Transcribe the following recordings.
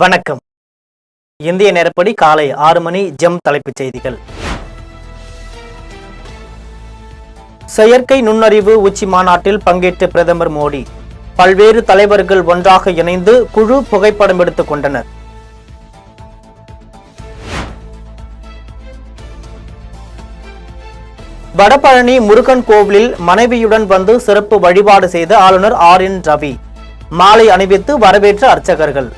வணக்கம். இந்திய நேரப்படி காலை 6 மணி. ஜெம் தலைப்புச் செய்திகள். செயற்கை நுண்ணறிவு உச்சி மாநாட்டில் பங்கேற்ற பிரதமர் மோடி. பல்வேறு தலைவர்கள் ஒன்றாக இணைந்து குழு புகைப்படம் எடுத்துக் கொண்டனர். வடபழனி முருகன் கோவிலில் மனைவியுடன் வந்து சிறப்பு வழிபாடு செய்த ஆளுநர் RN ரவி. மாலை அணிவித்து வரவேற்ற அர்ச்சகர்கள்.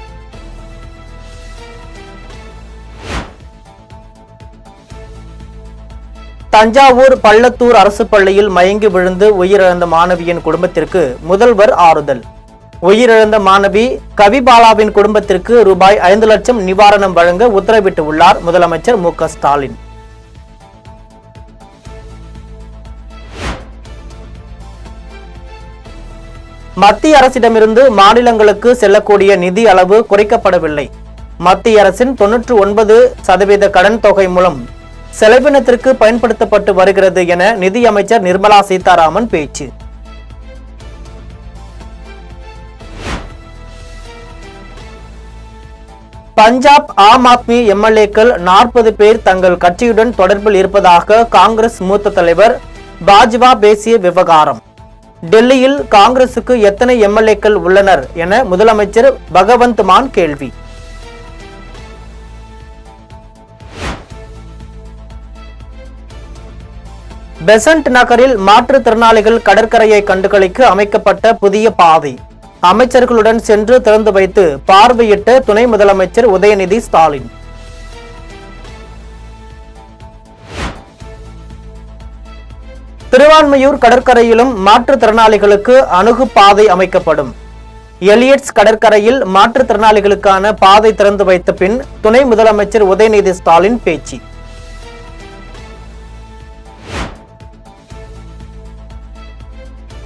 தஞ்சாவூர் பள்ளத்தூர் அரசு பள்ளியில் மயங்கி விழுந்து உயிரிழந்த மாணவியின் குடும்பத்திற்கு முதல்வர் ஆறுதல். உயிரிழந்த மாணவி கவிபாலாவின் குடும்பத்திற்கு ரூபாய் 5 லட்சம் நிவாரணம் வழங்க உத்தரவிட்டுள்ளார் முதலமைச்சர் மு க ஸ்டாலின். மத்திய அரசிடமிருந்து மாநிலங்களுக்கு செல்லக்கூடிய நிதி அளவு குறைக்கப்படவில்லை. மத்திய அரசின் 99% கடன் தொகை மூலம் செலவினத்திற்கு பயன்படுத்தப்பட்டு வருகிறது என நிதியமைச்சர் நிர்மலா சீதாராமன் பேச்சு. பஞ்சாப் ஆம் ஆத்மி MLA-க்கள் 40 பேர் தங்கள் கட்சியுடன் தொடர்பில் இருப்பதாக காங்கிரஸ் மூத்த தலைவர் பாஜ்வா பேசிய விவகாரம். டெல்லியில் காங்கிரசுக்கு எத்தனை MLA-க்கள் உள்ளனர் என முதலமைச்சர் பகவந்த் மான் கேள்வி. பெசன்ட் நகரில் மாற்றுத்திறனாளிகள் கடற்கரையை கண்டுகளிக்க அமைக்கப்பட்ட புதிய பாதை அமைச்சர்களுடன் சென்று திறந்து வைத்து பார்வையிட்ட துணை முதலமைச்சர் உதயநிதி ஸ்டாலின். திருவான்மையூர் கடற்கரையிலும் மாற்றுத்திறனாளிகளுக்கு அணுகு பாதை அமைக்கப்படும். எலியட்ஸ் கடற்கரையில் மாற்றுத்திறனாளிகளுக்கான பாதை திறந்து வைத்த பின் துணை முதலமைச்சர் உதயநிதி ஸ்டாலின் பேச்சு.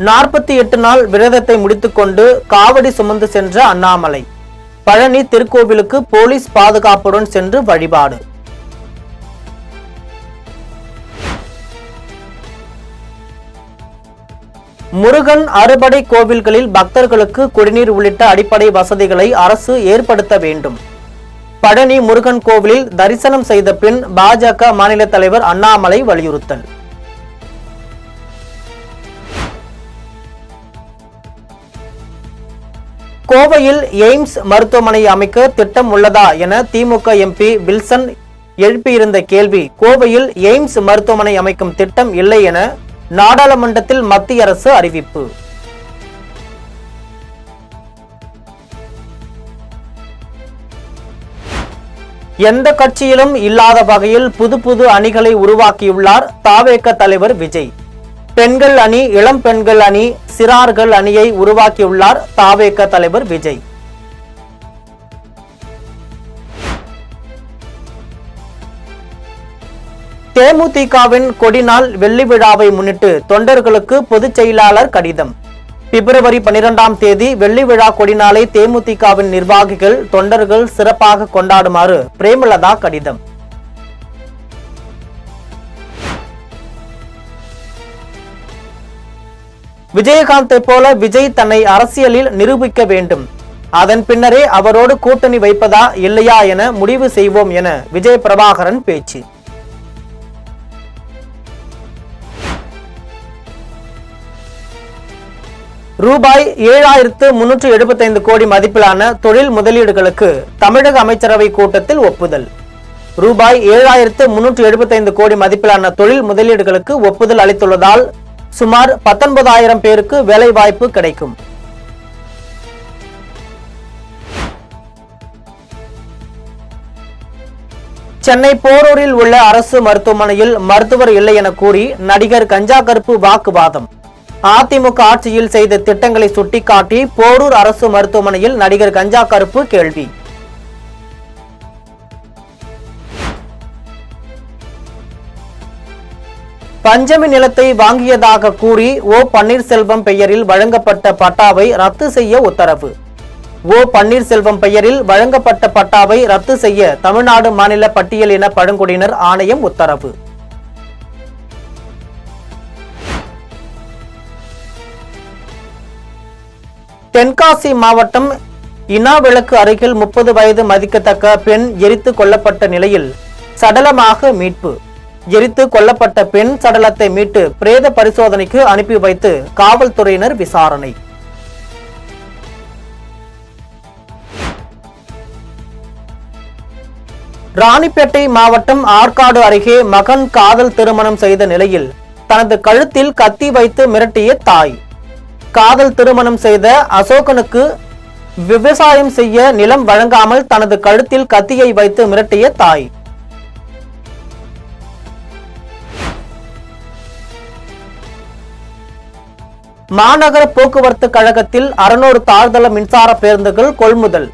நாற்பத்தி நாள் விரதத்தை முடித்துக்கொண்டு காவடி சுமந்து சென்ற அண்ணாமலை. பழனி திருக்கோவிலுக்கு போலீஸ் பாதுகாப்புடன் சென்று வழிபாடு. முருகன் அறுபடை கோவில்களில் பக்தர்களுக்கு குடிநீர் உள்ளிட்ட அடிப்படை வசதிகளை அரசு ஏற்படுத்த வேண்டும். பழனி முருகன் கோவிலில் தரிசனம் செய்த பின் பாஜக மாநில தலைவர் அண்ணாமலை வலியுறுத்தல். கோவையில் எய்ம்ஸ் மருத்துவமனை அமைக்க திட்டம் உள்ளதா என திமுக MP வில்சன் எழுப்பியிருந்த கேள்வி. கோவையில் எய்ம்ஸ் மருத்துவமனை அமைக்கும் திட்டம் இல்லை என நாடாளுமன்றத்தில் மத்திய அரசு அறிவிப்பு. எந்த கட்சியிலும் இல்லாத வகையில் புது அணிகளை உருவாக்கியுள்ளார் தவேக தலைவர் விஜய். பெண்கள் அணி, இளம் பெண்கள் அணி, சிறார்கள் அணியை உருவாக்கியுள்ளார் தவேக தலைவர் விஜய். தேமுதிகவின் கொடிநாள் வெள்ளி விழாவை முன்னிட்டு தொண்டர்களுக்கு பொதுச் செயலாளர் கடிதம். பிப்ரவரி 12ஆம் தேதி வெள்ளி விழா கொடிநாளை தேமுதிகவின் நிர்வாகிகள் தொண்டர்கள் சிறப்பாக கொண்டாடுமாறு பிரேமலதா கடிதம். விஜயகாந்தை போல விஜய் தன்னை அரசியலில் நிரூபிக்க வேண்டும். அதன் பின்னரே அவரோடு கூட்டணி வைப்பதா இல்லையா என முடிவு செய்வோம் என விஜய் பிரபாகரன் பேச்சு. ரூபாய் 7375 கோடி மதிப்பிலான தொழில் முதலீடுகளுக்கு தமிழக அமைச்சரவை கூட்டத்தில் ஒப்புதல். ரூபாய் 7375 கோடி மதிப்பிலான தொழில் முதலீடுகளுக்கு ஒப்புதல் அளித்துள்ளதால் சுமார் 19,000 பேருக்கு வேலை வாய்ப்பு கிடைக்கும். சென்னை போரூரில் உள்ள அரசு மருத்துவமனையில் மருத்துவர் இல்லை என கூறி நடிகர் கஞ்சா கருப்பு வாக்குவாதம். அதிமுக ஆட்சியில் செய்த திட்டங்களை சுட்டிக்காட்டி போரூர் அரசு மருத்துவமனையில் நடிகர் கஞ்சா கருப்பு கேள்வி. பஞ்சமி நிலத்தை வாங்கியதாக கூறி ஓ பன்னீர்செல்வம் பெயரில் வழங்கப்பட்ட பட்டாவை ரத்து செய்ய உத்தரவு. ஓ பன்னீர்செல்வம் பெயரில் வழங்கப்பட்ட பட்டாவை ரத்து செய்ய தமிழ்நாடு மாநில பட்டியலின பழங்குடியினர் ஆணையம் உத்தரவு. தென்காசி மாவட்டம் இனாவிளக்கு அருகில் 30 வயது மதிக்கத்தக்க பெண் எரித்து கொல்லப்பட்ட நிலையில் சடலமாக மீட்பு. எரித்து கொல்லப்பட்ட பெண் சடலத்தை மீட்டு பிரேத பரிசோதனைக்கு அனுப்பி வைத்து காவல்துறையினர் விசாரணை. ராணிப்பேட்டை மாவட்டம் ஆற்காடு அருகே மகன் காதல் திருமணம் செய்த நிலையில் தனது கழுத்தில் கத்தி வைத்து மிரட்டிய தாய். காதல் திருமணம் செய்த அசோகனுக்கு விவசாயம் செய்ய நிலம் வழங்காமல் தனது கழுத்தில் கத்தியை வைத்து மிரட்டிய தாய். மாநகர போக்குவரத்து கழகத்தில் 600 தாழ்தள மின்சார பேருந்துகள் கொள்முதல்.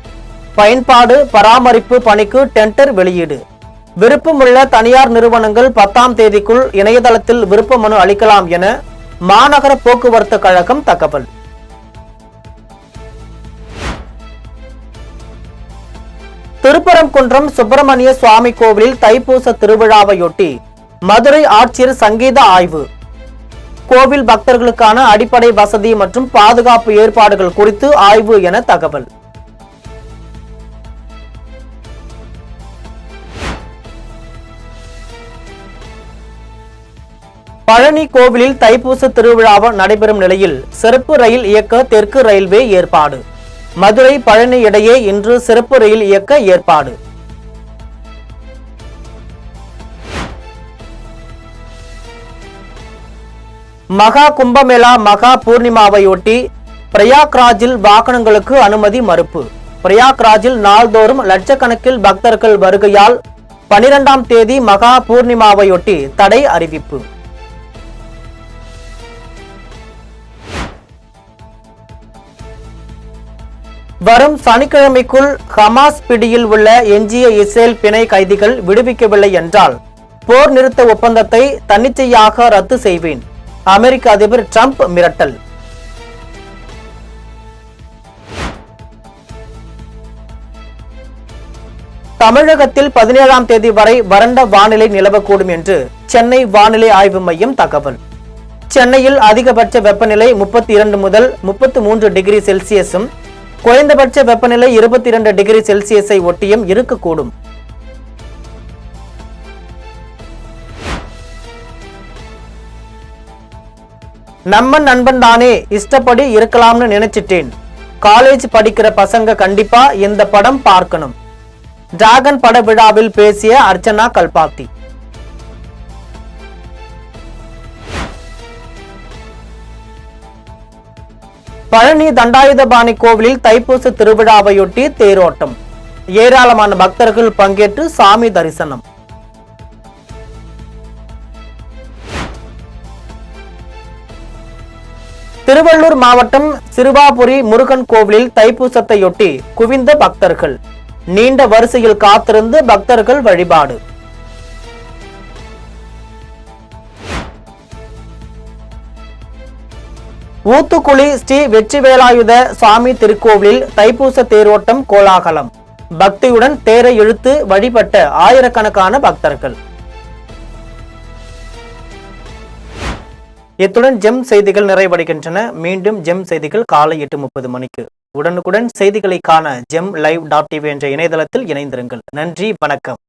பயன்பாடு பராமரிப்பு பணிக்கு டெண்டர் வெளியீடு. விருப்பமுள்ள தனியார் நிறுவனங்கள் 10ஆம் தேதிக்குள் இணையதளத்தில் விருப்ப மனு அளிக்கலாம் என மாநகர போக்குவரத்து கழகம் தகவல். திருப்பரங்குன்றம் சுப்பிரமணிய சுவாமி கோவிலில் தைப்பூச திருவிழாவையொட்டி மதுரை ஆட்சியர் சங்கீதா ஆய்வு. கோவில் பக்தர்களுக்கான அடிப்படை வசதி மற்றும் பாதுகாப்பு ஏற்பாடுகள் குறித்து ஆய்வு என தகவல். பழனி கோவிலில் தைப்பூச திருவிழா நடைபெறும் நிலையில் சிறப்பு ரயில் இயக்க தெற்கு ரயில்வே ஏற்பாடு. மதுரை பழனி இடையே இன்று சிறப்பு ரயில் இயக்க ஏற்பாடு. மகா கும்பமேளா மகா பூர்ணிமாவையொட்டி பிரயாக்ராஜில் வாகனங்களுக்கு அனுமதி மறுப்பு. பிரயாக்ராஜில் நாள்தோறும் லட்சக்கணக்கில் பக்தர்கள் வருகையால் 12ஆம் தேதி மகா பூர்ணிமாவையொட்டி தடை அறிவிப்பு. வரும் சனிக்கிழமைக்குள் ஹமாஸ் பிடியில் உள்ள எஞ்சிய இஸ்ரேல் பிணை கைதிகள் விடுவிக்கவில்லை என்றால் போர் நிறுத்த ஒப்பந்தத்தை தன்னிச்சையாக ரத்து செய்வேன். அமெரிக்க அதிபர் டிரம்ப் மிரட்டல். தமிழகத்தில் 17ஆம் தேதி வரை வறண்ட வானிலை நிலவக்கூடும் என்று சென்னை வானிலை ஆய்வு மையம் தகவல். சென்னையில் அதிகபட்ச வெப்பநிலை 32 முதல் 33 டிகிரி செல்சியஸும் குறைந்தபட்ச வெப்பநிலை 22 டிகிரி செல்சியஸை ஒட்டியும் இருக்கக்கூடும். நம்ம நண்பன் தானே, இஷ்டப்படி இருக்கலாம்னு நினைச்சிட்டேன். காலேஜ் படிக்கிற பசங்க கண்டிப்பா இந்த படம் பார்க்கணும். டிராகன் பட விழாவில் பேசிய அர்ச்சனா கல்பாத்தி. பழனி தண்டாயுதபாணி கோவிலில் தைப்பூச திருவிழாவையொட்டி தேரோட்டம். ஏராளமான பக்தர்கள் பங்கேற்று சாமி தரிசனம். திருவள்ளூர் மாவட்டம் சிறுவாபுரி முருகன் கோவிலில் தைப்பூசத்தையொட்டி குவிந்த பக்தர்கள். நீண்ட வரிசையில் காத்திருந்து பக்தர்கள் வழிபாடு. ஊத்துக்குளி ஸ்ரீ வெற்றிவேலாயுத சுவாமி திருக்கோவிலில் தைப்பூச தேரோட்டம் கோலாகலம். பக்தியுடன் தேரை இழுத்து வழிபட்ட ஆயிரக்கணக்கான பக்தர்கள். இத்துடன் ஜெம் செய்திகள் நிறைவடைகின்றன. மீண்டும் ஜெம் செய்திகள் காலை 8:30 மணிக்கு. உடனுக்குடன் செய்திகளை காண GemLive.tv என்ற இணையதளத்தில் இணைந்திருங்கள். நன்றி, வணக்கம்.